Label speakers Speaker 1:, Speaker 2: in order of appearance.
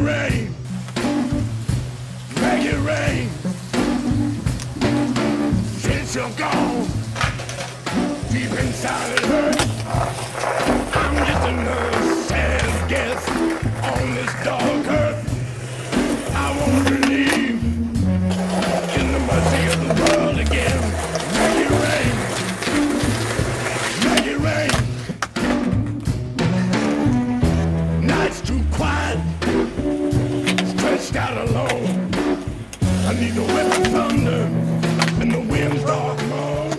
Speaker 1: rain, make it rain. Since you're gone, deep inside it hurts. I'm just another sad guest on this dark earth. I want to believe in the mercy of the world again. Make it rain, make it rain. Night's too quiet, stretched out alone. I need the whip of thunder and the wind's dark moan.